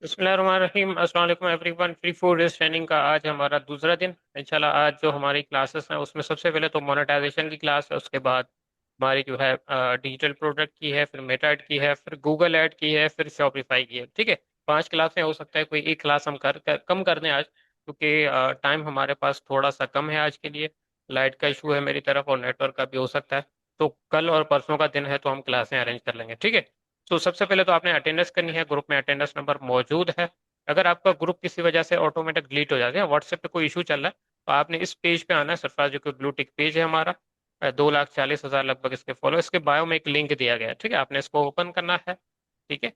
बिस्मिल्लाहिर्रहमानिर्रहीम। अस्सलाम वालेकुम everyone. Free food is training का आज हमारा दूसरा दिन। इंशाल्लाह आज जो हमारी क्लासेस हैं उसमें सबसे पहले तो मोनेटाइजेशन की क्लास है, उसके बाद हमारी जो है डिजिटल प्रोडक्ट की है, फिर मेटा ऐड की है, फिर गूगल ऐड की है, फिर शॉपिफाई की है। ठीक है, 5 क्लासें हो सकता है कोई एक क्लास हम कम कर दें आज, क्योंकि टाइम हमारे पास थोड़ा सा कम है आज के लिए। लाइट का इशू है मेरी तरफ और नेटवर्क का भी हो सकता है। तो कल और परसों का दिन है तो हम क्लासें अरेंज कर लेंगे। ठीक है। तो सबसे पहले तो आपने अटेंडेंस करनी है, ग्रुप में अटेंडेंस नंबर मौजूद है। अगर आपका ग्रुप किसी वजह से ऑटोमेटिक डिलीट हो जाता है, व्हाट्सएप पे कोई इशू चल रहा है, तो आपने इस पेज पे आना है। सरफराज जो कि ब्लू टिक पेज है हमारा, 2,40,000 लगभग इसके फॉलो। इसके बायो में एक लिंक दिया गया है, ठीक है, आपने इसको ओपन करना है। ठीक है।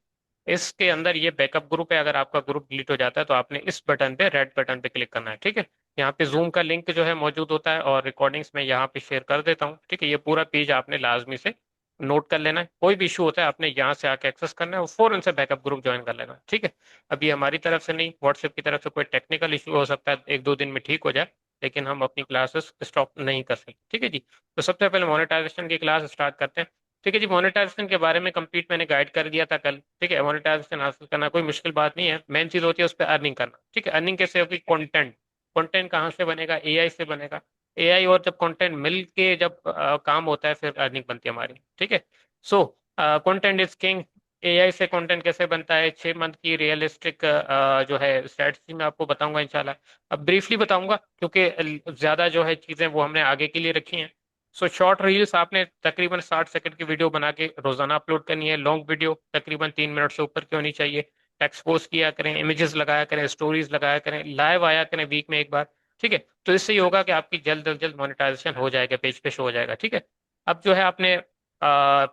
इसके अंदर ये बैकअप ग्रुप है। अगर आपका ग्रुप डिलीट हो जाता है तो आपने इस बटन पे, रेड बटन पे क्लिक करना है। ठीक है। यहाँ पे जूम का लिंक जो है मौजूद होता है और रिकॉर्डिंग्स में यहाँ पे शेयर कर देता हूँ। ठीक है, ये पूरा पेज आपने लाजमी से नोट कर लेना है। कोई भी इशू होता है आपने यहाँ से आके एक्सेस करना है और फौरन से बैकअप ग्रुप ज्वाइन कर लेना है। ठीक है। अभी हमारी तरफ से नहीं, व्हाट्सएप की तरफ से कोई टेक्निकल इशू हो सकता है, 1-2 दिन में ठीक हो जाए, लेकिन हम अपनी क्लासेस स्टॉप नहीं कर सकते। ठीक है जी। तो सबसे पहले मोनेटाइजेशन की क्लास स्टार्ट करते हैं। ठीक है जी। मोनेटाइजेशन के बारे में कंप्लीट मैंने गाइड कर दिया था कल। ठीक है, मोनेटाइजेशन हासिल करना कोई मुश्किल बात नहीं है। मेन चीज होती है उस पर अर्निंग करना। ठीक है, अर्निंग कैसे होगी? कंटेंट। कंटेंट कहाँ से बनेगा? एआई से बनेगा। एआई और जब कंटेंट मिल के जब काम होता है फिर अर्निंग बनती है हमारी। ठीक है। So content is king. AI से कंटेंट कैसे बनता है, 6 मंथ की रियलिस्टिक जो है स्ट्रेटजी मैं आपको बताऊंगा इंशाल्लाह। अब ब्रीफली बताऊंगा क्योंकि ज्यादा जो है चीजें वो हमने आगे के लिए रखी हैं। सो शॉर्ट रील्स आपने तकरीबन 60 सेकंड की वीडियो बना के रोजाना अपलोड करनी है। लॉन्ग वीडियो तकरीबन 3 मिनट से ऊपर की होनी चाहिए। टेक्स्ट पोस्ट किया करें, इमेजेस लगाया करें, स्टोरीज लगाया करें, लाइव आया करें वीक में एक बार। ठीक है। तो इससे ये होगा कि आपकी जल्द अज जल्द मोनेटाइजेशन हो जाएगा, पेज पे शो हो जाएगा। ठीक है। अब जो है आपने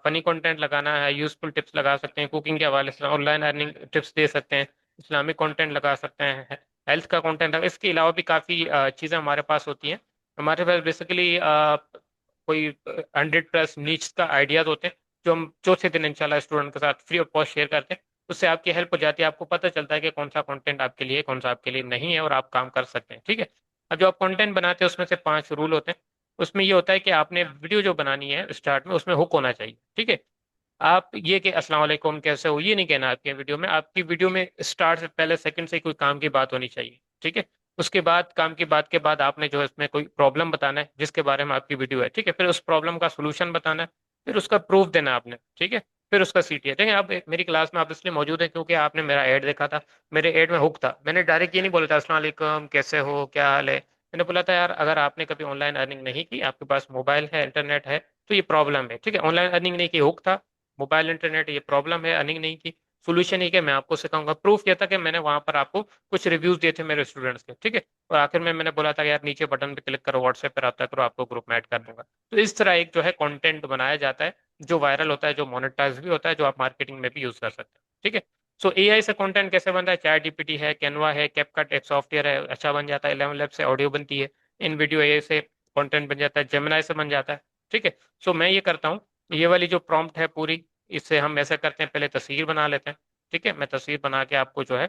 फनी कंटेंट लगाना है, यूजफुल टिप्स लगा सकते हैं, कुकिंग के हवाले से ऑनलाइन अर्निंग टिप्स दे सकते हैं, इस्लामिक कंटेंट लगा सकते हैं, हेल्थ का कंटेंट। इसके अलावा भी काफ़ी चीज़ें हमारे पास होती हैं। हमारे पास बेसिकली कोई 100+ नीच का आइडियाज होते हैं जो हम चौथे दिन इंशाल्लाह स्टूडेंट के साथ फ्री ऑफ कॉस्ट शेयर करते हैं। उससे आपकी हेल्प हो जाती है, आपको पता चलता है कि कौन सा कंटेंट आपके लिए, कौन सा आपके लिए नहीं है, और आप काम कर सकते हैं। ठीक है। अब जो आप कंटेंट बनाते हैं उसमें से 5 रूल होते हैं। उसमें ये होता है कि आपने वीडियो जो बनानी है स्टार्ट में उसमें हुक होना चाहिए। ठीक है। आप ये कि अस्सलाम वालेकुम कैसे हो ये नहीं कहना आपके वीडियो में। आपकी वीडियो में स्टार्ट से पहले सेकंड से कोई काम की बात होनी चाहिए। ठीक है। उसके बाद काम की बात के बाद आपने जो है इसमें कोई प्रॉब्लम बताना है जिसके बारे में आपकी वीडियो है। ठीक है। फिर उस प्रॉब्लम का सोल्यूशन बताना है, फिर उसका प्रूफ देना है आपने। ठीक है। फिर उसका सीटीए। ठीक है। आप मेरी क्लास में आप इसलिए मौजूद है क्योंकि आपने मेरा ऐड देखा था। मेरे ऐड में हुक था। मैंने डायरेक्ट ये नहीं बोला था अस्सलाम वालेकुम कैसे हो क्या हाल है। मैंने बोला था यार अगर आपने कभी ऑनलाइन अर्निंग नहीं की, आपके पास मोबाइल है, इंटरनेट है, तो ये प्रॉब्लम है। ठीक है। ऑनलाइन अर्निंग नहीं की, हुक था। मोबाइल इंटरनेट ये प्रॉब्लम है, अर्निंग नहीं की। सोल्यूशन ही है मैं आपको सिखाऊंगा। प्रूफ ये था कि मैंने वहां पर आपको कुछ रिव्यूज दिए थे मेरे स्टूडेंट्स के। ठीक है। और आखिर में मैंने बोला था यार नीचे बटन पे क्लिक करो, व्हाट्सएप पर रब्ता करो, आपको ग्रुप में ऐड कर दूंगा। तो इस तरह एक जो है कंटेंट बनाया जाता है जो वायरल होता है, जो मोनेटाइज भी होता है, जो आप मार्केटिंग में भी यूज कर सकते हैं। ठीक है। सो एआई से कंटेंट कैसे बनता है? चैट जीपीटी है, कैनवा है, कैपकट एक सॉफ्टवेयर है, अच्छा बन जाता है। 11 लैब से ऑडियो बनती है। इन वीडियो एआई से कंटेंट बन जाता है, जेमिनाई से बन जाता है। ठीक है। सो मैं ये करता हूँ, ये वाली जो प्रॉम्प्ट है पूरी, इससे हम ऐसा करते हैं पहले तस्वीर बना लेते हैं। ठीक है। मैं तस्वीर बना के आपको जो है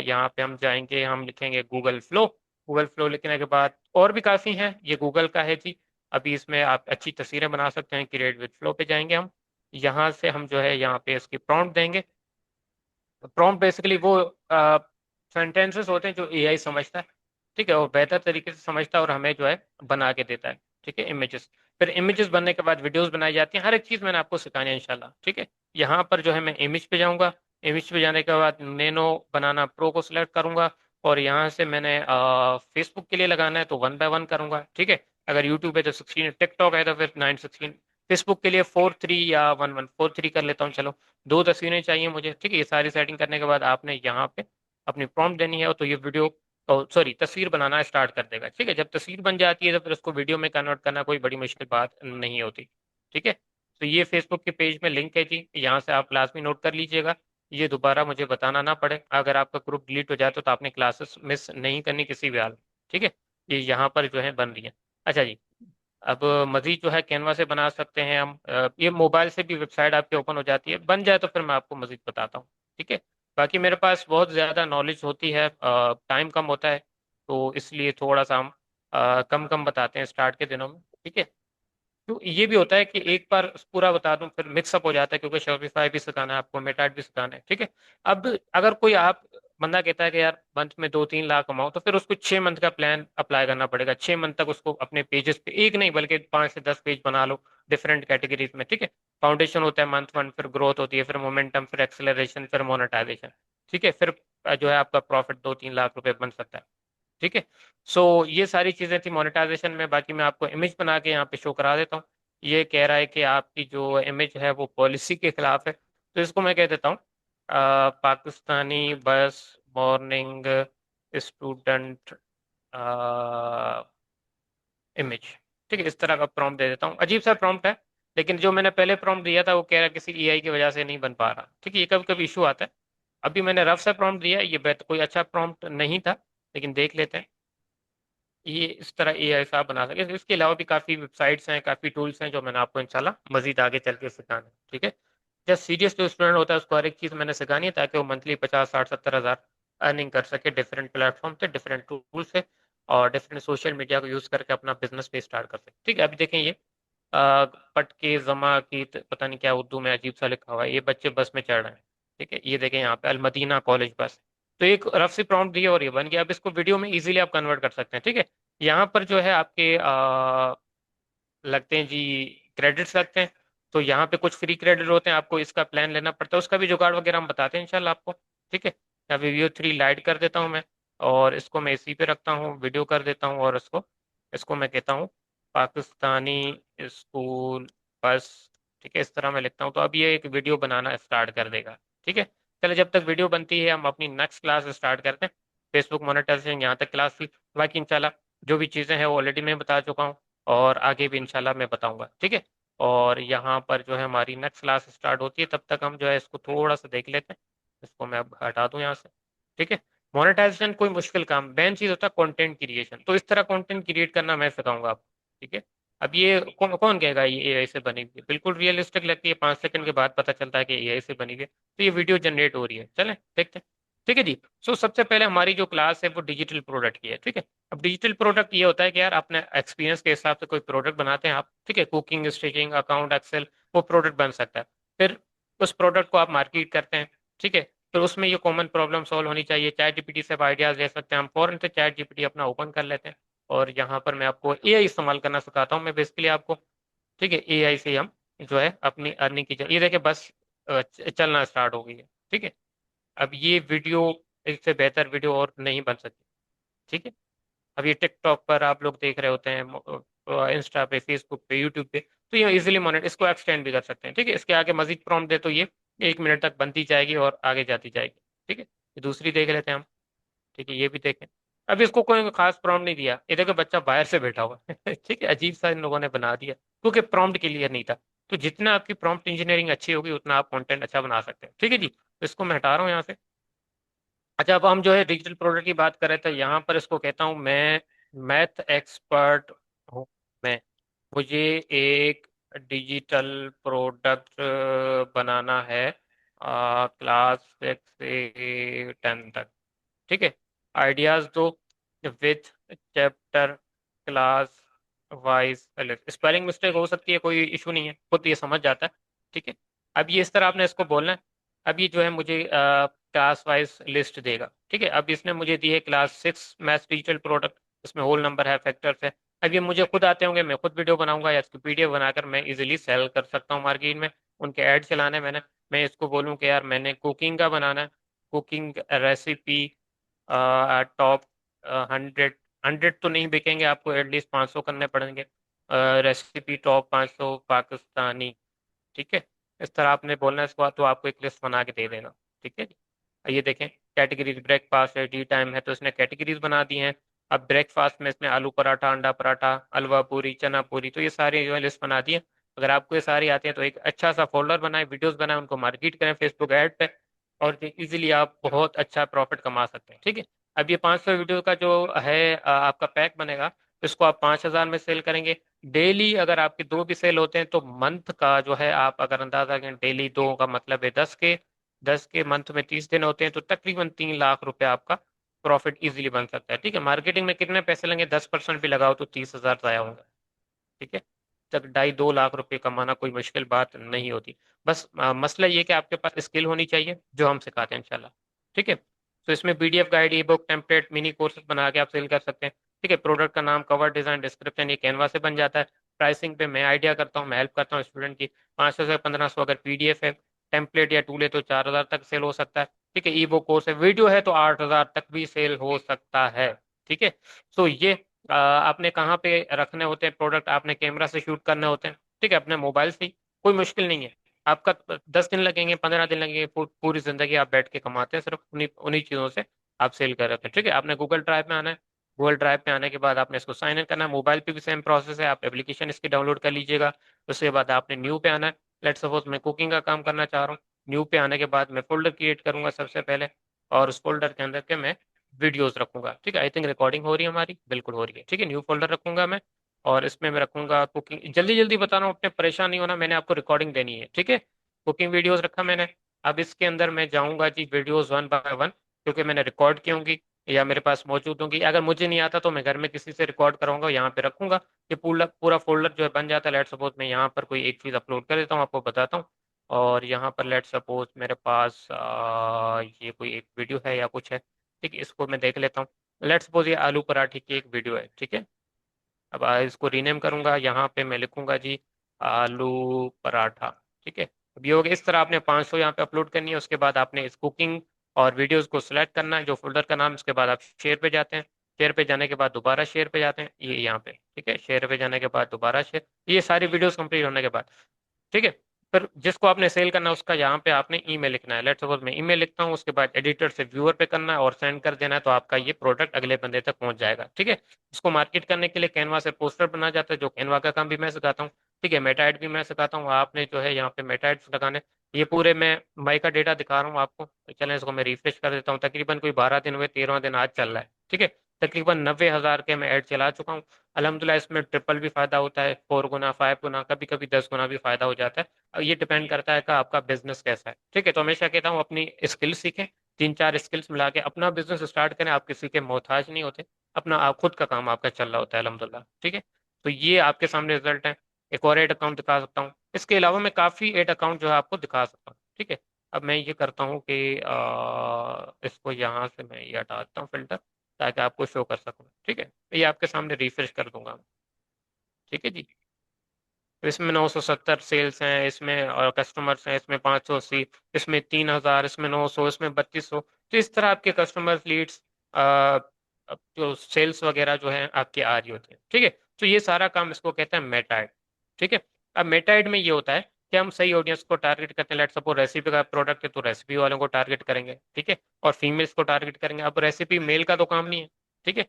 यहाँ पे हम जाएंगे, हम लिखेंगे गूगल फ्लो। गूगल फ्लो लिखने के बाद और भी काफ़ी हैं, ये गूगल का है जी। अभी इसमें आप अच्छी तस्वीरें बना सकते हैं। क्रिएट विद फ्लो पे जाएंगे हम। यहाँ से हम जो है यहाँ पे इसकी प्रॉम्प्ट देंगे। प्रॉम्प्ट बेसिकली वो सेंटेंसेस होते हैं जो एआई समझता है। ठीक है, और बेहतर तरीके से समझता है और हमें जो है बना के देता है। ठीक है, इमेजेस। फिर इमेजेस बनने के बाद वीडियोस बनाई जाती हैं। हर एक चीज़ मैंने आपको सिखानी है इंशाल्लाह। ठीक है। यहाँ पर जो है मैं इमेज पे जाऊंगा। इमेज पे जाने के बाद नैनो बनाना प्रो को सिलेक्ट करूंगा। और यहाँ से मैंने फेसबुक के लिए लगाना है तो 1 बाय 1 करूंगा। ठीक है। अगर यूट्यूब है तो 16, टिकटॉक है तो फिर 9:16। फेसबुक के लिए 4:3 या 11:4:3 कर लेता हूँ चलो। 2 तस्वीरें चाहिए मुझे। ठीक है। ये सारी सेटिंग करने के बाद आपने यहाँ पे अपनी प्रॉम्प्ट देनी है तो ये वीडियो, सॉरी, तस्वीर बनाना स्टार्ट कर देगा। ठीक है। जब तस्वीर बन जाती है तो फिर उसको वीडियो में कन्वर्ट करना कोई बड़ी मुश्किल बात नहीं होती। ठीक है। तो ये फेसबुक के पेज में लिंक है जी, यहाँ से आप लाजमी नोट कर लीजिएगा। ये दोबारा मुझे बताना ना पड़े, अगर आपका ग्रुप डिलीट हो जाए तो आपने क्लासेस मिस नहीं करनी किसी भी हाल में। ठीक है। ये यहाँ पर जो है बन रही है। अच्छा जी। अब मजीद जो है कैनवा से बना सकते हैं हम। ये मोबाइल से भी वेबसाइट आपकी ओपन हो जाती है, बन जाए तो फिर मैं आपको मजीद बताता हूँ। ठीक है। बाकी मेरे पास बहुत ज़्यादा नॉलेज होती है, टाइम कम होता है, तो इसलिए थोड़ा सा हम कम कम बताते हैं स्टार्ट के दिनों में। ठीक है। तो ये भी होता है कि एक बार पूरा बता दूं फिर मिक्सअप हो जाता है, क्योंकि शॉपिफाई भी सिखाना है आपको, मेटाट भी सिखाना है, ठीक है। अब अगर कोई आप बंदा कहता है कि यार मंथ में 2-3 लाख कमाओ, तो फिर उसको 6 मंथ का प्लान अप्लाई करना पड़ेगा। 6 मंथ तक उसको अपने पेजेस पे एक नहीं बल्कि 5 से 10 पेज बना लो डिफरेंट कैटेगरीज में, ठीक है। फाउंडेशन होता है मंथ 1, फिर ग्रोथ होती है, फिर मोमेंटम, फिर एक्सेलरेशन, फिर मोनेटाइजेशन, ठीक है। फिर जो है आपका प्रॉफिट 2-3 लाख रुपए बन सकता है, ठीक है। सो ये सारी चीजें थी मोनेटाइजेशन में। बाकी मैं आपको इमेज बना के यहाँ पे शो करा देता हूँ। ये कह रहा है कि आपकी जो इमेज है वो पॉलिसी के खिलाफ है, तो इसको मैं कह देता हूँ पाकिस्तानी बस मॉर्निंग स्टूडेंट इमेज, ठीक है। इस तरह का प्रॉम्प्ट दे देता हूँ। अजीब सा प्रॉम्प्ट है, लेकिन जो मैंने पहले प्रॉम्प्ट दिया था वो कह रहा है किसी एआई की वजह से नहीं बन पा रहा, ठीक है। ये कभी कभी इशू आता है। अभी मैंने रफ सा प्रॉम्प्ट दिया, ये बेहतर कोई अच्छा प्रॉम्प्ट नहीं था, लेकिन देख लेते हैं। ये इस तरह एआई से आप बना सके। इसके अलावा भी काफ़ी वेबसाइट्स हैं, काफ़ी टूल्स हैं जो मैंने आपको इंशाल्लाह मजीद आगे चल के सिखाना है, ठीक है। जस्ट सीरियस जो स्टूडेंट होता है उसको हर एक चीज़ मैंने सिखानी है, ताकि वो मंथली 50, 60, 70 हज़ार अर्निंग कर सके डिफरेंट प्लेटफॉर्म से, डिफरेंट टूल से, और डिफरेंट सोशल मीडिया को यूज़ करके अपना बिजनेस पे स्टार्ट कर सके, ठीक है। अभी देखें ये पटके जमा की पता नहीं क्या उर्दू में अजीब सा लिखा हुआ है, ये बच्चे बस में चढ़ रहे हैं, ठीक है। ये देखें यहाँ पे अलमदीना कॉलेज बस। तो एक रफ सी प्रॉम्प्ट दी है और ये बन गया। अब इसको वीडियो में इजीली आप कन्वर्ट कर सकते हैं, ठीक है। यहाँ पर जो है आपके लगते हैं जी क्रेडिट्स लगते हैं। तो यहाँ पे कुछ फ्री क्रेडिट होते हैं, आपको इसका प्लान लेना पड़ता है, उसका भी जुगाड़ वगैरह हम बताते हैं इंशाल्लाह आपको, ठीक है। अभी Veo 3 लाइट कर देता हूँ मैं, और इसको मैं इसी पे रखता हूँ, वीडियो कर देता हूँ, और इसको इसको मैं कहता हूँ पाकिस्तानी स्कूल बस, ठीक है। इस तरह मैं लिखता हूँ, तो अब ये एक वीडियो बनाना स्टार्ट कर देगा, ठीक है। चलो जब तक वीडियो बनती है हम अपनी नेक्स्ट क्लास स्टार्ट करते हैं। फेसबुक मोनेटाइजेशन यहाँ तक क्लास थी। बाकी इंशाल्लाह जो भी चीज़ें हैं वो ऑलरेडी मैं बता चुका हूँ, और आगे भी इंशाल्लाह मैं बताऊंगा, ठीक है। और यहाँ पर जो है हमारी नेक्स्ट क्लास स्टार्ट होती है, तब तक हम जो है इसको थोड़ा सा देख लेते हैं। इसको मैं अब हटा दूं यहाँ से, ठीक है। मोनेटाइजेशन कोई मुश्किल काम, मेन चीज होता है कंटेंट क्रिएशन। तो इस तरह कंटेंट क्रिएट करना मैं सिखाऊंगा आपको, ठीक है। अब ये कौन कहेगा ये एआई से बनी हुई है, बिल्कुल रियलिस्टिक लगती है, 5 सेकंड के बाद पता चलता है कि एआई से बनी हुई है। तो ये वीडियो जनरेट हो रही है, चलें देखते हैं, ठीक है जी। सो सबसे पहले हमारी जो क्लास है वो डिजिटल प्रोडक्ट की है, ठीक है। अब डिजिटल प्रोडक्ट ये होता है कि यार अपने एक्सपीरियंस के हिसाब से कोई प्रोडक्ट बनाते हैं आप, ठीक है। कुकिंग, स्टिचिंग, अकाउंट, एक्सेल, वो प्रोडक्ट बन सकता है। फिर उस प्रोडक्ट को आप मार्केट करते हैं, ठीक है। फिर उसमें ये कॉमन प्रॉब्लम सॉल्व होनी चाहिए। चैट जीपीटी से आप आइडियाज ले सकते हैं, हम फौरन से चैट जीपीटी अपना ओपन कर लेते हैं, और यहाँ पर मैं आपको एआई इस्तेमाल करना सिखाता हूँ मैं बेसिकली आपको, ठीक है। एआई से हम जो है अपनी अर्निंग की ये देखिए बस चलना स्टार्ट हो गई है, ठीक है। अब ये वीडियो, इससे बेहतर वीडियो और नहीं बन सकती, ठीक है। अब ये टिकटॉक पर आप लोग देख रहे होते हैं, इंस्टा पे, फेसबुक पे, यूट्यूब पे, तो ये इजीली मोनेट इसको एक्सटेंड भी कर सकते हैं, ठीक है। इसके आगे मजीद प्रॉम्प्ट दे तो ये 1 मिनट तक बनती जाएगी और आगे जाती जाएगी, ठीक है। ये दूसरी देख लेते हैं हम, ठीक है। ये भी देखें। अब इसको कोई खास प्रॉम्प्ट नहीं दिया, ये देखो बच्चा बाहर से बैठा हुआ है ठीक है, अजीब सा इन लोगों ने बना दिया, क्योंकि प्रॉम्प्ट क्लियर नहीं था। तो जितना आपकी प्रॉम्प्ट इंजीनियरिंग अच्छी होगी उतना आप कंटेंट अच्छा बना सकते हैं, ठीक है जी। तो इसको मैं हटा रहा हूँ यहाँ से। अच्छा, अब हम जो है डिजिटल प्रोडक्ट की बात कर रहे थे, यहाँ पर इसको कहता हूँ मैं मैथ एक्सपर्ट हूँ मैं। मुझे एक डिजिटल प्रोडक्ट बनाना है क्लास 6 से 10 तक, ठीक है। आइडियाज दो with chapter class wise. Spelling mistake हो सकती है, कोई इशू नहीं है, खुद ये समझ जाता है, ठीक है। अब ये इस तरह आपने इसको बोलना है। अब ये जो है मुझे क्लास वाइज लिस्ट देगा, ठीक है। अब इसने मुझे दी है क्लास 6 मैथ्स डिजिटल प्रोडक्ट, इसमें होल नंबर है, फैक्टर्स है। अब ये मुझे खुद आते होंगे, मैं खुद वीडियो बनाऊंगा या इसकी पीडीएफ बनाकर मैं इजीली सेल कर सकता हूँ मार्केट में। उनके ऐड चलाने मैंने, मैं इसको बोलूँ कि यार मैंने कुकिंग का बनाना है, कुकिंग रेसिपी टॉप 100। 100 तो नहीं बिकेंगे, आपको एटलीस्ट 500 करने पड़ेंगे। रेसिपी टॉप 500 पाकिस्तानी, ठीक है। इस तरह आपने बोलना है इसको, तो आपको एक लिस्ट बना के दे देगा, ठीक है जी। ये देखें कैटेगरीज, ब्रेकफास्ट है, टी टाइम है, तो इसने कैटेगरीज बना दी हैं। अब ब्रेकफास्ट में इसमें आलू पराठा, अंडा पराठा, हलवा पूरी, चना पूरी, तो ये सारी जो है लिस्ट बना दी है। अगर आपको ये सारी आती है तो एक अच्छा सा फोल्डर बनाए, वीडियोस बनाए, उनको मार्केट करें फेसबुक ऐड पे, और इजीली आप बहुत अच्छा प्रॉफिट कमा सकते हैं, ठीक है। अब ये 500 वीडियो का जो है आपका पैक बनेगा, इसको आप 5,000 में सेल करेंगे। डेली अगर आपके दो भी सेल होते हैं तो मंथ का जो है आप अगर अंदाजा करें, डेली दो का मतलब है 10 के मंथ में 30 दिन होते हैं, तो तकरीबन 3 लाख रुपए आपका प्रॉफिट इजीली बन सकता है, ठीक है। मार्केटिंग में कितने पैसे लेंगे, 10% भी लगाओ तो 30,000 जाया होगा, ठीक है। तक 2.5 2 लाख रुपए कमाना कोई मुश्किल बात नहीं होती। बस मसला ये कि आपके पास स्किल होनी चाहिए जो हम सिखाते हैं इंशाल्लाह। ठीक है। तो इसमें पीडीएफ गाइड, ई बुक, टेम्पलेट, मिनी कोर्सेज बना के आप सेल कर सकते हैं। ठीक है। प्रोडक्ट का नाम, कवर डिजाइन, डिस्क्रिप्शन ये कैनवा से बन जाता है। प्राइसिंग पे मैं आइडिया करता हूँ, मैं हेल्प करता हूँ स्टूडेंट की। 500 से 1500 अगर पीडीएफ है, टेम्पलेट या टूल है तो 4000 तक सेल हो सकता है। ठीक है। ई बुक कोर्स है, वीडियो है तो 8000 तक भी सेल हो सकता है। ठीक है। तो ये आपने कहाँ पे रखने होते हैं प्रोडक्ट, आपने कैमरा से शूट करने होते हैं। ठीक है। अपने मोबाइल से ही, कोई मुश्किल नहीं है। आपका 10 दिन लगेंगे, 15 दिन लगेंगे, पूरी जिंदगी आप बैठ के कमाते हैं सिर्फ उन्हीं उन्हीं चीजों से आप सेल कर रहे हैं। ठीक है। आपने गूगल ड्राइव में आना है। गूगल ड्राइव पे आने के बाद आपने इसको साइन इन करना है। मोबाइल पे भी सेम प्रोसेस है, आप एप्लीकेशन इसकी डाउनलोड कर लीजिएगा। उसके बाद आपने न्यू पे आना है। लेट सपोज मैं कुकिंग का काम करना चाह रहा हूँ। न्यू पे आने के बाद मैं फोल्डर क्रिएट करूंगा सबसे पहले, और उस फोल्डर के अंदर के मैं वीडियोस रखूंगा। ठीक है। आई थिंक रिकॉर्डिंग हो रही है हमारी, बिल्कुल हो रही है। ठीक है। न्यू फोल्डर रखूंगा मैं, और इसमें मैं रखूंगा कुकिंग। जल्दी जल्दी बता रहा हूँ, अपने परेशान नहीं होना, मैंने आपको रिकॉर्डिंग देनी है। ठीक है। कुकिंग वीडियोस रखा मैंने। अब इसके अंदर मैं जाऊंगा जी वीडियोस वन बाय वन, क्योंकि मैंने रिकॉर्ड की होंगी या मेरे पास मौजूद होंगी। अगर मुझे नहीं आता तो मैं घर में किसी से रिकॉर्ड कराऊंगा, यहाँ पे रखूंगा। ये पूरा पूरा फोल्डर जो है बन जाता है। लेट सपोज मैं यहाँ पर कोई एक चीज़ अपलोड कर देता हूँ, आपको बताता हूँ। और यहाँ पर लेट सपोज मेरे पास ये कोई एक वीडियो है या कुछ है। ठीक है। इसको मैं देख लेता हूँ। लेट सपोज ये आलू पराठे की एक वीडियो है। ठीक है। अब इसको रीनेम करूंगा, यहाँ पे मैं लिखूंगा जी आलू पराठा। ठीक है। अब ये हो गया। इस तरह आपने 500 यहाँ पे अपलोड करनी है। उसके बाद आपने इस कुकिंग और वीडियोस को सिलेक्ट करना है, जो फोल्डर का नाम। उसके बाद आप शेयर पे जाते हैं। शेयर पे जाने के बाद दोबारा शेयर पे जाते हैं, ये यहाँ पे। ठीक है। शेयर पे जाने के बाद दोबारा शेयर, ये सारी वीडियोस कंप्लीट होने के बाद। ठीक है। फिर जिसको आपने सेल करना है उसका यहाँ पे आपने ईमेल लिखना है। लेट्स सपोज मैं ईमेल लिखता हूँ, उसके बाद एडिटर से व्यूअर पे करना है और सेंड कर देना है, तो आपका ये प्रोडक्ट अगले बंदे तक पहुंच जाएगा। ठीक है। इसको मार्केट करने के लिए कैनवा से पोस्टर बना जाता है, जो कैनवा का काम भी मैं सिखाता हूँ। ठीक है। मेटा एड भी मैं सिखाता हूँ। आपने जो है यहाँ पे मेटा एड्स लगाने। ये पूरे मैं मई का डेटा दिखा रहा हूँ आपको। चलें इसको मैं रिफ्रेश कर देता हूँ। तकरीबन कोई 12 दिन हुए, 13वां दिन आज चल रहा है। ठीक है। तकरीबन 90,000 के मैं ऐड चला चुका हूँ। अल्हम्दुलिल्लाह इसमें ट्रिपल भी फायदा होता है, 4 गुना, 5 गुना, कभी कभी 10 गुना भी फायदा हो जाता है। अब ये डिपेंड करता है कि आपका बिजनेस कैसा है। ठीक है। तो हमेशा कहता हूँ अपनी स्किल्स सीखें, 3 4 स्किल्स मिला के अपना बिजनेस स्टार्ट करें। आप किसी के मोहताज नहीं होते, अपना आप खुद का काम आपका चल रहा होता है अल्हम्दुलिल्लाह। ठीक है। तो ये आपके सामने रिजल्ट है। एक और एड अकाउंट दिखा सकता हूँ, इसके अलावा मैं काफ़ी एड अकाउंट जो है आपको दिखा सकता हूँ। ठीक है। अब मैं ये करता हूँ कि इसको यहाँ से मैं ये हटा देता हूँ फिल्टर, ताकि आपको शो कर सकूँ। ठीक है। ये आपके सामने रिफ्रेश कर दूंगा। ठीक है जी। तो इसमें 970 सेल्स हैं, इसमें और कस्टमर्स हैं इसमें 580, इसमें 3000, इसमें 900, इसमें 3200। तो इस तरह आपके कस्टमर लीड्स, जो सेल्स वगैरह जो है आपके आ रही होती है। ठीक है। तो ये सारा काम इसको कहते हैं मेटाएड। ठीक है। अब मेटाएड में ये होता है कि हम सही ऑडियंस को टारगेट करते हैं। लेट सपोज रेसिपी का प्रोडक्ट है तो रेसिपी वालों को टारगेट करेंगे। ठीक है। और फीमेल्स को टारगेट करेंगे। अब रेसिपी मेल का तो काम नहीं है। ठीक है।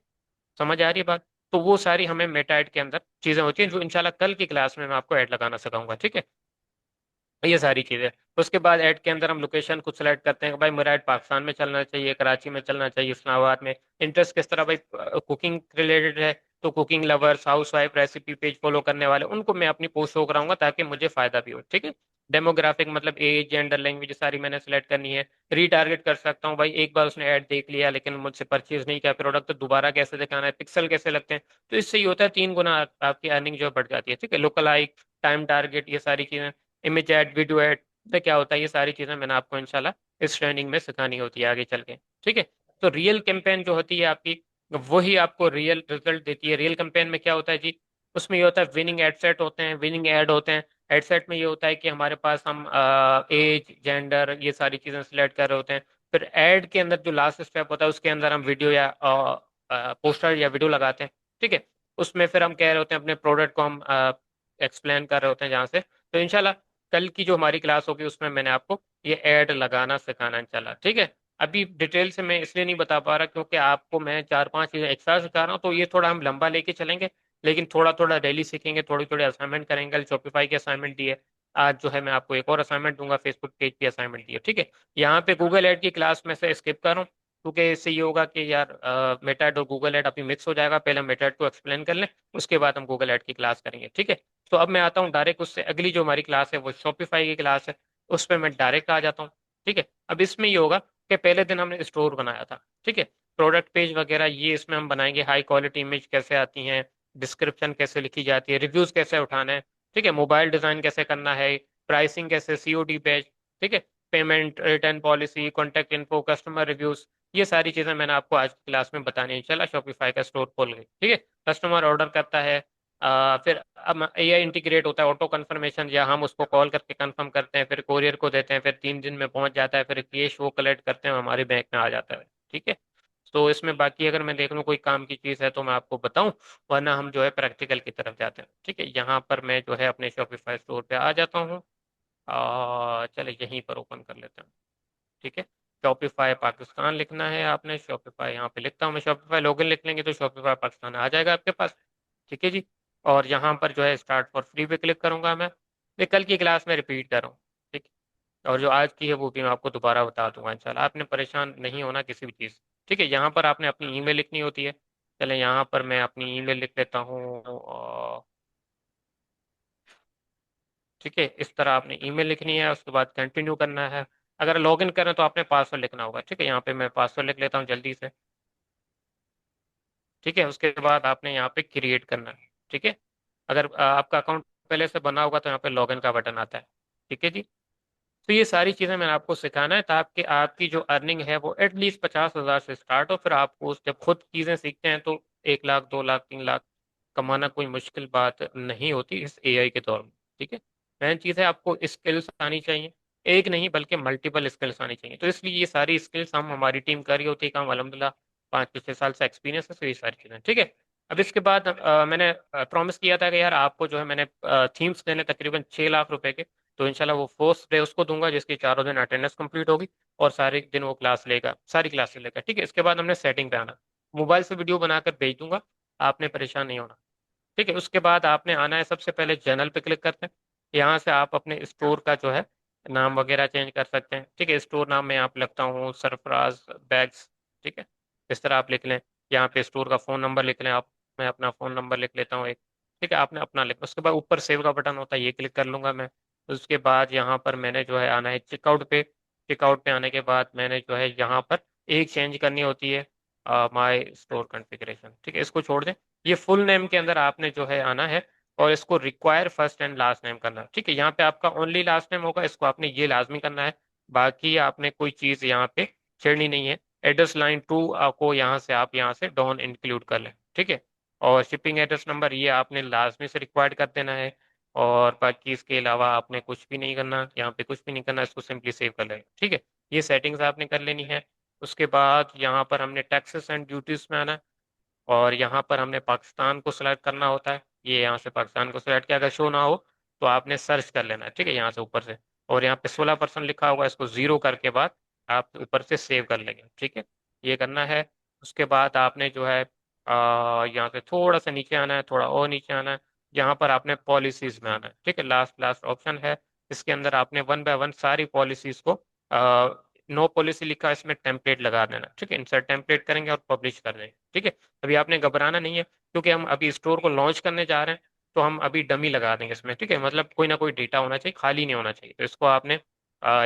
समझ आ रही है बात। तो वो सारी हमें मेटा ऐड के अंदर चीजें होती हैं, जो इंशाल्लाह कल की क्लास में मैं आपको ऐड लगाना सिखाऊंगा। ठीक है। ये सारी चीजें। उसके बाद ऐड के अंदर हम लोकेशन कुछ सेलेक्ट करते हैं कि भाई मेरा ऐड पाकिस्तान में चलना चाहिए, कराची में चलना चाहिए, इस्लामाबाद में। इंटरेस्ट किस तरह भाई, कुकिंग रिलेटेड है तो cooking lovers, house wife, recipe page follow करने वाले, उनको मैं अपनी पोस्ट शो कराऊंगा ताकि मुझे फायदा भी हो। ठीक है। डेमोग्राफिक मतलब एज, जेंडर, लैंग्वेज सारी मैंने सेलेक्ट करनी है। रीटारगेट कर सकता हूँ भाई, एक बार उसने ऐड देख लिया लेकिन मुझसे परचेज नहीं किया प्रोडक्ट, तो दोबारा कैसे दिखाना है, पिक्सल कैसे लगते हैं। तो इससे ये होता है 3 गुना आपकी अर्निंग जो है बढ़ जाती है। ठीक है। लोकल लाइक, टाइम टारगेट, ये सारी चीजें, इमेज ऐड, वीडियो ऐड, तो क्या होता है, ये सारी चीजें मैंने आपको इंशाल्लाह इस ट्रेनिंग में सिखानी होती है आगे चल के। ठीक है। तो रियल कैंपेन जो होती है आपकी, वही आपको रियल रिजल्ट देती है। रियल कैंपेन में क्या होता है जी, उसमें ये होता है विनिंग एडसेट होते हैं, विनिंग एड होते हैं। एडसेट में ये होता है कि हमारे पास हम एज, जेंडर, ये सारी चीजें सिलेक्ट कर रहे होते हैं। फिर एड के अंदर जो लास्ट स्टेप होता है उसके अंदर हम वीडियो या पोस्टर या वीडियो लगाते हैं। ठीक है। उसमें फिर हम कह रहे होते हैं अपने प्रोडक्ट को हम एक्सप्लेन कर रहे होते हैं जहाँ से। तो इंशाल्लाह कल की जो हमारी क्लास होगी उसमें मैंने आपको ये ऐड लगाना सिखाना इंशाल्लाह। ठीक है। अभी डिटेल से मैं इसलिए नहीं बता पा रहा क्योंकि आपको मैं 4 5 चीजें एक्स्ट्रा सिखा रहा हूँ, तो ये थोड़ा हम लंबा लेके चलेंगे। लेकिन थोड़ा थोड़ा डेली सीखेंगे, थोड़ी थोड़ी असाइनमेंट करेंगे। कल शॉपिफाई की असाइनमेंट दी है, आज जो है मैं आपको एक और असाइनमेंट दूंगा, फेसबुक पेज की असाइनमेंट दी है। ठीक है। यहाँ पे गूगल ऐड की क्लास में से स्किप कर रहा हूँ, क्योंकि इससे ये होगा कि यार मेटा ऐड और गूगल ऐड अभी मिक्स हो जाएगा। पहले हम मेटा ऐड को एक्सप्लेन कर लें, उसके बाद हम गूगल ऐड की क्लास करेंगे। ठीक है। तो अब मैं आता हूँ डायरेक्ट उससे अगली जो हमारी क्लास है वो शॉपिफाई की क्लास है, उस पर मैं डायरेक्ट आ जाता हूँ। ठीक है। अब इसमें ये होगा कि पहले दिन हमने स्टोर बनाया था। ठीक है। प्रोडक्ट पेज वगैरह ये इसमें हम बनाएंगे, हाई क्वालिटी इमेज कैसे आती हैं, डिस्क्रिप्शन कैसे लिखी जाती है, रिव्यूज कैसे उठाना है, ठीक है, मोबाइल डिजाइन कैसे करना है, प्राइसिंग कैसे, सीओडी पेज, ठीक है, payment, return policy, contact info, customer reviews, ये सारी चीजें मैंने आपको आज की क्लास में बतानी है। चला शॉपिफाई का स्टोर खोल गई, ठीक है, कस्टमर ऑर्डर करता है, फिर अब एआई इंटीग्रेट होता है, ऑटो कंफर्मेशन, या हम उसको कॉल करके कंफर्म करते हैं, फिर कोरियर को देते हैं, फिर 3 दिन में पहुंच जाता है, फिर कैश वो कलेक्ट करते हैं, हमारे बैंक में आ जाता है, ठीक है। तो इसमें बाकी अगर मैं देख लूँ कोई काम की चीज़ है तो मैं आपको बताऊं, वरना हम जो है प्रैक्टिकल की तरफ जाते हैं, ठीक है। यहाँ पर मैं जो है अपने शॉपिफाई स्टोर पे आ जाता हूँ, चले यहीं पर ओपन कर लेते हैं, ठीक है। शॉपिफाई पाकिस्तान लिखना है आपने, शॉपिफाई यहाँ पे लिखता हूँ मैं, शॉपिफाई लॉगिन लिख लेंगे तो शॉपिफाई पाकिस्तान आ जाएगा आपके पास, ठीक है जी। और यहाँ पर जो है स्टार्ट फॉर फ्री पे क्लिक करूंगा मैं, ये कल की क्लास में रिपीट कर रहा हूँ, ठीक है। और जो आज की है वो भी मैं आपको दोबारा बता दूंगा इंशाल्लाह, आपने परेशान नहीं होना किसी भी चीज़, ठीक है। यहाँ पर आपने अपनी ईमेल लिखनी होती है, चले यहाँ पर मैं अपनी ईमेल लिख लेता हूँ, ठीक है। इस तरह आपने ईमेल लिखनी है, उसके बाद कंटिन्यू करना है। अगर लॉगिन करें तो आपने पासवर्ड लिखना होगा, ठीक है। यहाँ पे मैं पासवर्ड लिख लेता हूँ जल्दी से, ठीक है। उसके बाद आपने यहाँ पे क्रिएट करना है, ठीक है। अगर आपका अकाउंट पहले से बना होगा तो यहाँ पे लॉगिन का बटन आता है, ठीक है जी। तो ये सारी चीज़ें मैंने आपको सिखाना है ताकि आपकी जो अर्निंग है वो एटलीस्ट 50,000 से स्टार्ट हो, फिर आपको जब खुद चीज़ें सीखते हैं तो 1 लाख, 2 लाख, 3 लाख कमाना कोई मुश्किल बात नहीं होती इस एआई के दौर में, ठीक है। मेन चीज़ है आपको स्किल्स आनी चाहिए, एक नहीं बल्कि मल्टीपल स्किल्स आनी चाहिए, तो इसलिए ये सारी स्किल्स हम हमारी टीम कर रही होती है काम, अलहमदिल्ला 5 से 6 साल से एक्सपीरियंस है, तो ये सारी चीज़ें, ठीक है। अब इसके बाद मैंने प्रॉमिस किया था कि यार आपको जो है मैंने थीम्स देने तकरीबन 6 लाख रुपए के, तो इंशाल्लाह वो फर्स्ट डे उसको दूंगा जिसकी चारों दिन अटेंडेंस कंप्लीट होगी, और सारे दिन वो क्लास लेगा, सारी क्लासेस लेगा, ठीक है। इसके बाद हमने सेटिंग पे आना, मोबाइल से वीडियो बनाकर भेज दूंगा, आपने परेशान नहीं होना, ठीक है। उसके बाद आपने आना है, सबसे पहले जनरल पे क्लिक करते हैं, यहाँ से आप अपने स्टोर का जो है नाम वगैरह चेंज कर सकते हैं, ठीक है। स्टोर नाम में आप लिखता हूँ सरफराज बैग्स, ठीक है, इस तरह आप लिख लें। यहाँ पे स्टोर का फ़ोन नंबर लिख लें आप, मैं अपना फ़ोन नंबर लिख लेता हूँ एक, ठीक है, आपने अपना लिख, उसके बाद ऊपर सेव का बटन होता है, ये क्लिक कर लूंगा मैं। उसके बाद यहाँ पर मैंने जो है आना है चेकआउट पे, चेकआउट पे आने के बाद मैंने जो है यहाँ पर एक चेंज करनी होती है, माई स्टोर कॉन्फ़िगरेशन, ठीक है, इसको छोड़ दें। ये फुल नेम के अंदर आपने जो है आना है, और इसको require first and last name करना है, ठीक है। यहाँ पे आपका ओनली लास्ट नेम होगा, इसको आपने ये लाजमी करना है, बाकी आपने कोई चीज़ यहाँ पे छेड़नी नहीं है। एड्रेस लाइन 2 को यहाँ से आप यहाँ से डॉन इंक्लूड कर लें, ठीक है। और शिपिंग एड्रेस नंबर ये आपने लाजमी से रिक्वायर्ड कर देना है, और बाकी इसके अलावा आपने कुछ भी नहीं करना, यहाँ पे कुछ भी नहीं करना, इसको सिंपली सेव कर लें, ठीक है। ये सेटिंग्स आपने कर लेनी है। उसके बाद यहाँ पर हमने टैक्सेस एंड ड्यूटीज में आना है, और यहाँ पर हमने पाकिस्तान को सिलेक्ट करना होता है, ये यहाँ से पाकिस्तान को सिलेक्ट किया, अगर शो ना हो तो आपने सर्च कर लेना है, ठीक है, यहाँ से ऊपर से, और यहाँ पे 16% लिखा होगा, इसको जीरो करके बाद आप ऊपर से सेव कर लेंगे, ठीक है, ये करना है। उसके बाद आपने जो है यहाँ से थोड़ा सा नीचे आना है, थोड़ा और नीचे आना है, यहाँ पर आपने पॉलिसीज में आना है, ठीक है, लास्ट लास्ट ऑप्शन है, इसके अंदर आपने वन बाय वन सारी पॉलिसीज को, नो पॉलिसी लिखा है इसमें टेम्पलेट लगा देना, ठीक है, इंसर्ट टेम्पलेट करेंगे और पब्लिश कर देंगे, ठीक है। अभी आपने घबराना नहीं है, क्योंकि हम अभी स्टोर को लॉन्च करने जा रहे हैं, तो हम अभी डमी लगा देंगे इसमें, ठीक है, मतलब कोई ना कोई डेटा होना चाहिए, खाली नहीं होना चाहिए, तो इसको आपने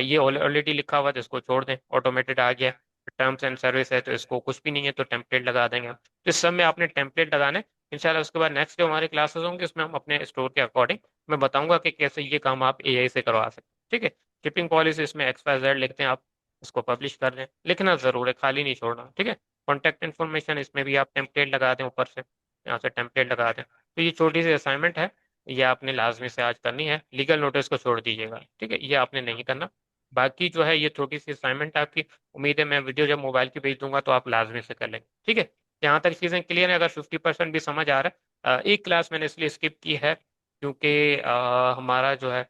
ये ऑलरेडी लिखा हुआ है तो इसको छोड़ दें, ऑटोमेटेड आ गया। टर्म्स एंड सर्विस है तो इसको कुछ भी नहीं है तो टेम्पलेट लगा देंगे, तो इस सब में आपने टेम्पलेट लगाने। इंशाल्लाह उसके बाद नेक्स्ट जो हमारी क्लासेस होंगी उसमें हम अपने स्टोर के अकॉर्डिंग मैं बताऊंगा कि कैसे ये काम आप एआई से करवा सकते हैं, ठीक है। शिपिंग पॉलिसी इसमें XYZ लिखते हैं आप, इसको पब्लिश कर दें, लिखना जरूर है, खाली नहीं छोड़ना, ठीक है। कॉन्टैक्ट इन्फॉर्मेशन इसमें भी आप टेम्पलेट लगा दें ऊपर से, यहाँ से टेम्पलेट लगा दें, तो ये छोटी सी असाइनमेंट है, ये आपने लाजमी से आज करनी है, लीगल नोटिस को छोड़ दीजिएगा, ठीक है, ये आपने नहीं करना। बाकी जो है ये छोटी सी असाइनमेंट आपकी, उम्मीद है मैं वीडियो जब मोबाइल की भेज दूंगा तो आप लाजमी से कर लेंगे, ठीक है। यहाँ तक चीज़ें क्लियर है, अगर 50% भी समझ आ रहा है, एक क्लास मैंने इसलिए स्किप की है क्योंकि हमारा जो है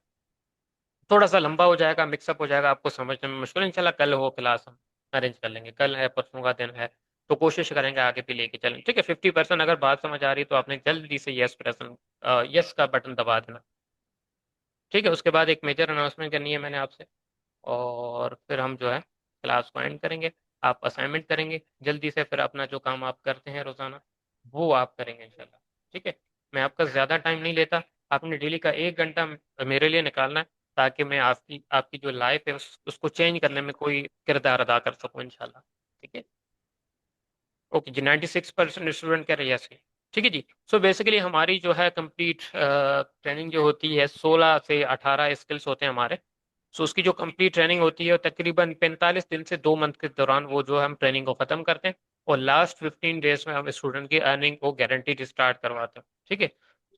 थोड़ा सा लंबा हो जाएगा, मिक्सअप हो जाएगा, आपको समझने में मुश्किल, इंशाल्लाह कल हो क्लास हम अरेंज कर लेंगे, कल है परसों का दिन है, तो कोशिश करेंगे आगे भी लेके चलें, ठीक है। 50% अगर बात समझ आ रही तो आपने जल्दी से यस का बटन दबा देना, ठीक है। उसके बाद एक मेजर अनाउंसमेंट करनी है मैंने आपसे, और फिर हम जो है क्लास को एंड करेंगे, आप असाइनमेंट करेंगे जल्दी से, फिर अपना जो काम आप करते हैं रोजाना वो आप करेंगे इंशाल्लाह, ठीक है। मैं आपका ज़्यादा टाइम नहीं लेता, आपने डेली का 1 घंटा मेरे लिए निकालना है, ताकि मैं आपकी आपकी जो लाइफ है उसको चेंज करने में कोई किरदार अदा कर सकूँ इंशाल्लाह, ठीक है। ओके जी, 96% स्टूडेंट कह रहे हैं यस। ठीक है जी। सो बेसिकली हमारी जो है कंप्लीट ट्रेनिंग जो होती है 16 से 18 स्किल्स होते हैं हमारे। सो उसकी जो कंप्लीट ट्रेनिंग होती है वो तकरीबन 45 दिन से 2 मंथ के दौरान वो जो हम ट्रेनिंग को खत्म करते हैं। और लास्ट 15 डेज में हम स्टूडेंट की अर्निंग को गारंटीड स्टार्ट करवाते हैं। ठीक है।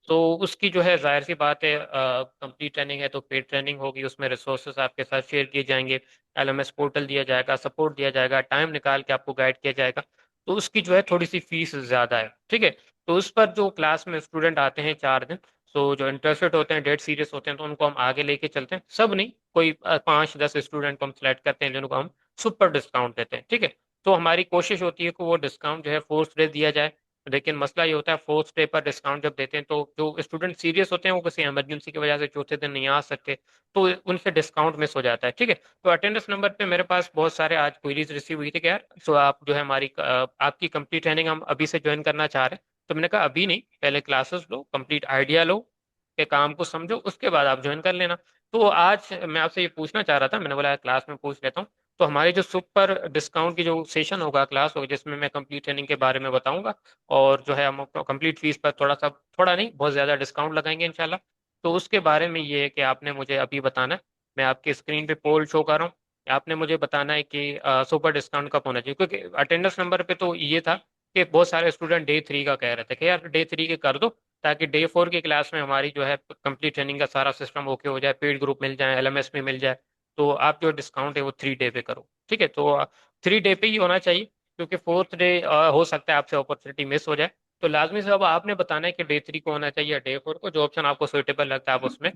तो उसकी जो है जाहिर सी बात है, कंप्लीट ट्रेनिंग है तो पेड ट्रेनिंग होगी, उसमें रिसोर्सेज आपके साथ शेयर किए जाएंगे, एलएमएस पोर्टल दिया जाएगा, सपोर्ट दिया जाएगा, टाइम निकाल के आपको गाइड किया जाएगा। तो उसकी जो है थोड़ी सी फीस ज्यादा है। ठीक है। तो उस पर जो क्लास में स्टूडेंट आते हैं 4 दिन, तो जो इंटरेस्टेड होते हैं, डेट सीरियस होते हैं, तो उनको हम आगे लेके चलते हैं। सब नहीं, कोई 5-10 स्टूडेंट को हम सिलेक्ट करते हैं जिनको हम सुपर डिस्काउंट देते हैं। ठीक है। तो हमारी कोशिश होती है कि वो डिस्काउंट जो है फोर्थ डे दिया जाए। लेकिन मसला ये होता है फोर्थ डे पर डिस्काउंट जब देते हैं तो जो स्टूडेंट सीरियस होते हैं वो किसी इमरजेंसी की वजह से चौथे दिन नहीं आ सकते, तो उनसे डिस्काउंट मिस हो जाता है। ठीक है। तो अटेंडेंस नंबर पे मेरे पास बहुत सारे आज क्वेरीज रिसीव हुई थी कि यार सो आप जो है हमारी आपकी कंप्लीट ट्रेनिंग हम अभी से ज्वाइन करना चाह रहे हैं। तो मैंने कहा अभी नहीं, पहले क्लासेस लो, कंप्लीट आइडिया लो के काम को समझो, उसके बाद आप ज्वाइन कर लेना। तो आज मैं आपसे ये पूछना चाह रहा था, मैंने बोला क्लास में पूछ लेता हूँ। तो हमारी जो सुपर डिस्काउंट की जो सेशन होगा, क्लास होगी, जिसमें मैं कंप्लीट ट्रेनिंग के बारे में बताऊंगा, और जो है हम कंप्लीट फीस पर थोड़ा सा, थोड़ा नहीं बहुत ज्यादा डिस्काउंट लगाएंगे इंशाल्लाह। तो उसके बारे में ये है कि आपने मुझे अभी बताना है। मैं आपकी स्क्रीन पे पोल शो कर रहा हूँ। आपने मुझे बताना है कि सुपर डिस्काउंट कब होना चाहिए, क्योंकि अटेंडेंस नंबर पे तो ये था कि बहुत सारे स्टूडेंट डे 3 का कह रहे थे कि यार डे 3 के कर दो, ताकि डे 4 की क्लास में हमारी जो है कंप्लीट ट्रेनिंग का सारा सिस्टम ओके हो जाए, पेड ग्रुप मिल जाए, एलएमएस भी मिल जाए। तो आप जो डिस्काउंट है वो 3 डे पे करो। ठीक है। तो 3 डे पे ही होना चाहिए, क्योंकि फोर्थ डे हो सकता है आपसे अपॉर्चुनिटी मिस हो जाए। तो लाजमी से अब आपने बताना है कि डे 3 को होना चाहिए या डे 4 को, जो ऑप्शन आपको सुइटेबल लगता है आप उसमें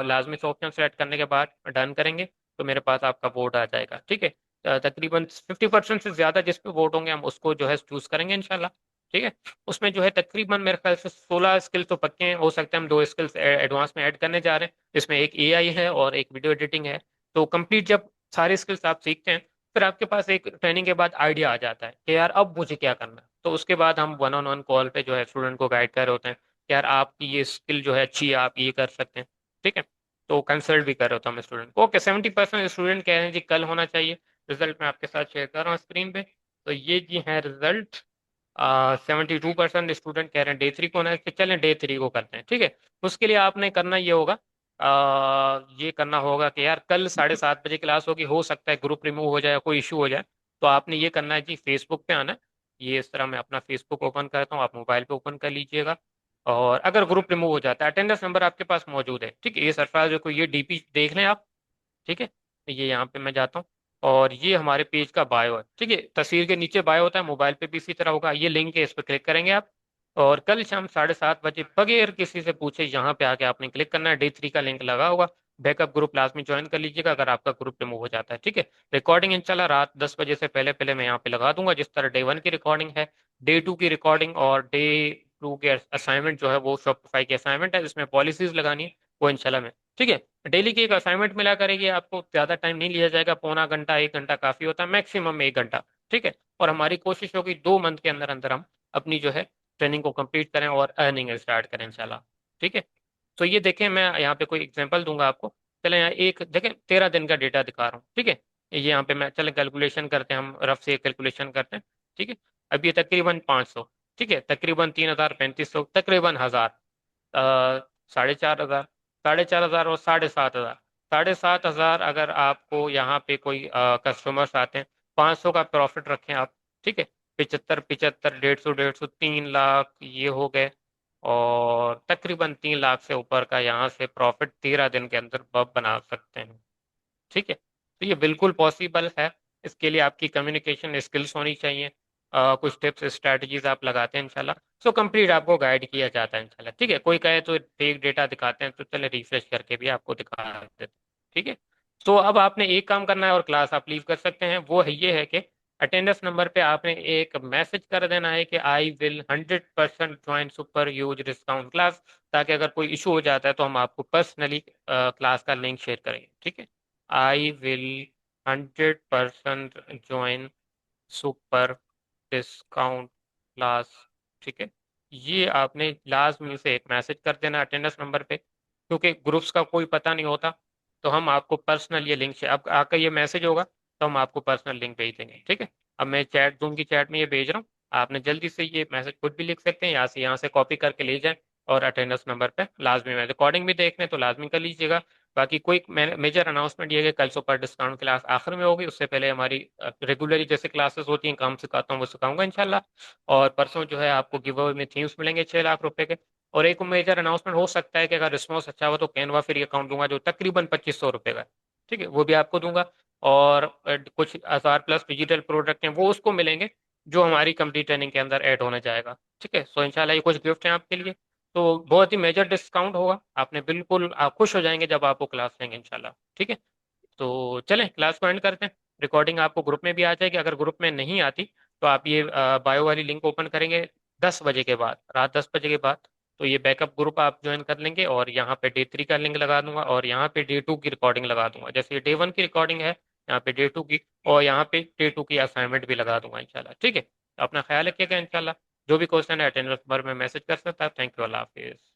लाजमी से ऑप्शन सेलेक्ट करने के बाद डन करेंगे, तो मेरे पास आपका वोट आ जाएगा। ठीक है। तकरीबन 50% से ज्यादा जिस पे वोट होंगे हम उसको जो है चूज करेंगे इंशाल्लाह। ठीक है। उसमें जो है तकरीबन मेरे ख्याल से 16 स्किल्स तो पक्के हैं, हो सकता है हम 2 स्किल्स एडवांस में ऐड करने जा रहे हैं, जिसमें एक एआई है और एक वीडियो एडिटिंग है। तो कंप्लीट जब सारे स्किल्स आप सीखते हैं, फिर आपके पास एक ट्रेनिंग के बाद आइडिया आ जाता है कि यार अब मुझे क्या करना है। तो उसके बाद हम 1-on-1 कॉल पे जो है स्टूडेंट को गाइड कर रहे होते हैं कि यार आपकी ये स्किल जो है अच्छी है, आप ये कर सकते हैं। ठीक है। तो कंसल्ट भी कर रहे होता हूँ मैं स्टूडेंट को। ओके, 70% स्टूडेंट कह रहे हैं जी कल होना चाहिए। रिजल्ट मैं आपके साथ शेयर कर रहा हूँ स्क्रीन पे। तो ये जी है रिजल्ट। 72% स्टूडेंट कह रहे हैं डे 3 को होना है। चलें डे 3 को करते हैं। ठीक है। उसके लिए आपने करना ये होगा, ये करना होगा कि यार कल 7:30 बजे क्लास होगी, हो सकता है ग्रुप रिमूव हो जाए, कोई इशू हो जाए। तो आपने ये करना है जी, फेसबुक पे आना है। ये इस तरह मैं अपना फेसबुक ओपन करता हूँ, आप मोबाइल पे ओपन कर लीजिएगा। और अगर ग्रुप रिमूव हो जाता है, अटेंडेंस नंबर आपके पास मौजूद है। ठीक है। ये सरफराज को ये डीपी देख लें आप। ठीक है। ये यहाँ पे मैं जाता हूँ, और ये हमारे पेज का बायो है। ठीक है। तस्वीर के नीचे बायो होता है, मोबाइल पे भी इसी तरह होगा। ये लिंक है, इस पर क्लिक करेंगे आप। और कल शाम 7:30 बजे बगैर किसी से पूछे यहाँ पे आके आपने क्लिक करना है। डे 3 का लिंक लगा होगा। बैकअप ग्रुप लाजमी ज्वाइन कर लीजिएगा अगर आपका ग्रुप रिमूव हो जाता है। ठीक है। रिकॉर्डिंग इंशाल्लाह रात 10 बजे से पहले पहले मैं यहाँ पे लगा दूंगा, जिस तरह डे 1 की रिकॉर्डिंग है, डे 2 की रिकॉर्डिंग और डे 2 के असाइनमेंट जो है वो शॉपिफाई की असाइनमेंट है, जिसमें पॉलिसीज लगानी है, वो इंशाल्लाह मैं। ठीक है। डेली की एक असाइनमेंट मिला करेगी, आपको ज्यादा टाइम नहीं लिया जाएगा, पौना घंटा 1 घंटा काफी होता है, मैक्सिमम 1 घंटा। ठीक है। और हमारी कोशिश होगी 2 मंथ के अंदर अंदर हम अपनी जो है ट्रेनिंग को कंप्लीट करें और अर्निंग स्टार्ट करें इंशाल्लाह। ठीक है। तो ये देखें, मैं यहाँ पे कोई एग्जांपल दूंगा आपको। चले यहाँ एक देखें 13 दिन का डेटा दिखा रहा हूँ। ठीक है। ये यहाँ पे मैं चले कैलकुलेशन करते हैं, हम रफ से कैलकुलेशन करते हैं। ठीक है। अब ये तकरीबन 500, ठीक है, तकरीबन 3,000, 3,500, तकरीबन 1,000, 4,500, 4,500 और 7,500। 7,500 अगर आपको यहाँ पे कोई कस्टमर्स आते हैं, 500 का प्रॉफिट रखें आप। ठीक है। 75 75, 150 150, 3 लाख ये हो गए। और तकरीबन 3 लाख से ऊपर का यहाँ से प्रॉफिट 13 दिन के अंदर बना सकते हैं। ठीक है। तो ये बिल्कुल पॉसिबल है। इसके लिए आपकी कम्युनिकेशन स्किल्स होनी चाहिए। कुछ टिप्स स्ट्रेटजीज आप लगाते हैं इंशाल्लाह। सो कंप्लीट आपको गाइड किया जाता है इंशाल्लाह। ठीक है। कोई कहे तो फेक डेटा दिखाते हैं, तो चले रिफ्रेश करके भी आपको दिखा देते हैं। ठीक है। तो अब आपने एक काम करना है और क्लास आप लीव कर सकते हैं, वो है ये है कि अटेंडेंस नंबर पे आपने एक मैसेज कर देना है कि I will 100% join super use discount class, ताकि अगर कोई इशू हो जाता है तो हम आपको पर्सनली क्लास का लिंक शेयर करेंगे। ठीक है। I will 100% join super discount class. ठीक है। ये आपने लाजमी से एक मैसेज कर देना अटेंडेंस नंबर पे, क्योंकि ग्रुप्स का कोई पता नहीं होता। तो हम आपको पर्सनल ये लिंक, अब आपका ये मैसेज होगा तो हम आपको पर्सनल लिंक भेज देंगे। ठीक है। अब मैं चैट, जूम की चैट में ये भेज रहा हूँ। आपने जल्दी से ये मैसेज खुद भी लिख सकते हैं, यहाँ से कॉपी करके ले जाएं और अटेंडेंस नंबर पे लाजमी में रिकॉर्डिंग भी देख लें तो लाजमी कर लीजिएगा। बाकी कोई मेजर अनाउंसमेंट ये है कि कल सुपर डिस्काउंट क्लास आखिर में होगी, उससे पहले हमारी रेगुलरली जैसे क्लासेस होती हैं काम सिखाता हूँ वो सिखाऊंगा इंशाल्लाह। और परसों जो है आपको गिव अवे में थीम्स मिलेंगे 6 लाख रुपए के। और एक मेजर अनाउंसमेंट हो सकता है कि अगर रिस्पॉन्स अच्छा हुआ तो कैनवा फ्री अकाउंट दूंगा जो तकरीबन 2500 रुपए का है। ठीक है, वो भी आपको दूंगा। और कुछ 1000+ डिजिटल प्रोडक्ट हैं वो उसको मिलेंगे जो हमारी कंप्लीट ट्रेनिंग के अंदर ऐड होने जाएगा। ठीक है, सो इंशाल्लाह ये कुछ गिफ्ट हैं आपके लिए। तो बहुत ही मेजर डिस्काउंट होगा, आपने बिल्कुल आप खुश हो जाएंगे जब आप वो क्लास लेंगे इंशाल्लाह। ठीक है, तो चलें क्लास को एंड करते हैं। रिकॉर्डिंग आपको ग्रुप में भी आ जाएगी, अगर ग्रुप में नहीं आती तो आप ये बायो वाली लिंक ओपन करेंगे 10 बजे के बाद, रात 10 बजे के बाद। तो ये बैकअप ग्रुप आप ज्वाइन कर लेंगे और यहाँ पे डे 3 का लिंक लगा दूंगा और यहाँ पे डे 2 की रिकॉर्डिंग लगा दूंगा। जैसे ये डे 1 की रिकॉर्डिंग है, यहाँ पे डे 2 की, और यहाँ पे डे 2 की असाइनमेंट भी लगा दूंगा इंशाल्लाह। ठीक है, तो अपना ख्याल रखिएगा इंशाल्लाह। जो भी क्वेश्चन है अटेंडेंस नंबर में मैसेज कर सकता है। थैंक यू, अल्लाह हाफिज़।